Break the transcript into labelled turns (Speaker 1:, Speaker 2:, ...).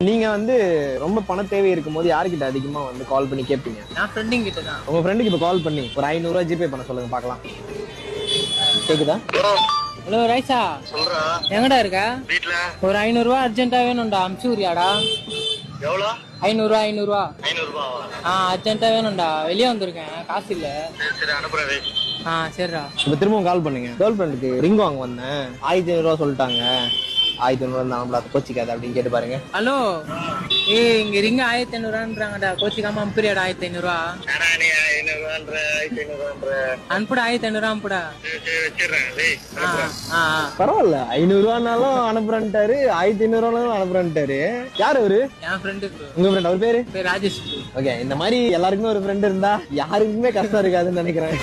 Speaker 1: நீங்க வந்து ரொம்ப பண தேவை இருக்கும் போது யாருக்கிட்ட அதிகமா வந்து கால் பண்ணி கேட்பீங்க?
Speaker 2: நான் ஃப்ரெண்டிங் கிட்ட தான்.
Speaker 1: உங்க ஃப்ரெண்டுக்கு இப்ப கால் பண்ணி ஒரு 500 ரூபாய் ஜிபே பண்ண சொல்லுங்க பாக்கலாம். கேக்குதா?
Speaker 2: ஹலோ ரைசா,
Speaker 3: சொல்றா.
Speaker 2: எங்கடா இருக்க?
Speaker 3: வீட்ல.
Speaker 2: ஒரு 500 ரூபா அர்ஜென்ட்டா வேணும்டா, அமுச்சுரியாடா?
Speaker 3: எவ்வளோ?
Speaker 2: 500 ரூபா 500 ரூபா.
Speaker 3: 500 ரூபாவா?
Speaker 2: அர்ஜென்ட்டா வேணும்டா, வெளியே வந்திருக்கேன், காசு இல்ல.
Speaker 3: சரி அனுப்புறேன்.
Speaker 2: சரிடா.
Speaker 1: இப்ப திரும்பவும் கால் பண்ணுங்க. கேர்ள் ஃப்ரெண்டுக்கு ரிங் வாங்க வந்தேன், 1500 ரூபா சொல்லிட்டாங்க. 1500 ரூபா நம்மள கோச்சிக்காத அப்படின்னு கேட்டு பாருங்க.
Speaker 2: ஹலோ, இங்க ரிங்க 1500 ரூபான்றாங்கடா, கோச்சிக்காம அனுப்புறியாடா? 1500 ரூபா அனுப்புடா, 1500 ரூபா அனுப்புடா.
Speaker 1: பரவாயில்ல, 500 ரூபானாலும் அனுப்புறேன்ட்டாரு, 1500 ரூபானாலும் அனுப்புறேன்ட்டாரு. யாரு அவரு?
Speaker 2: என் ஃப்ரெண்டுக்கு.
Speaker 1: உங்க ஃப்ரெண்ட், அவர் பேரு?
Speaker 2: ராஜேஷ்.
Speaker 1: ஓகே, இந்த மாதிரி எல்லாருக்குமே ஒரு ஃப்ரெண்ட் இருந்தா யாருக்குமே கஷ்டம் இருக்காதுன்னு நினைக்கிறேன்.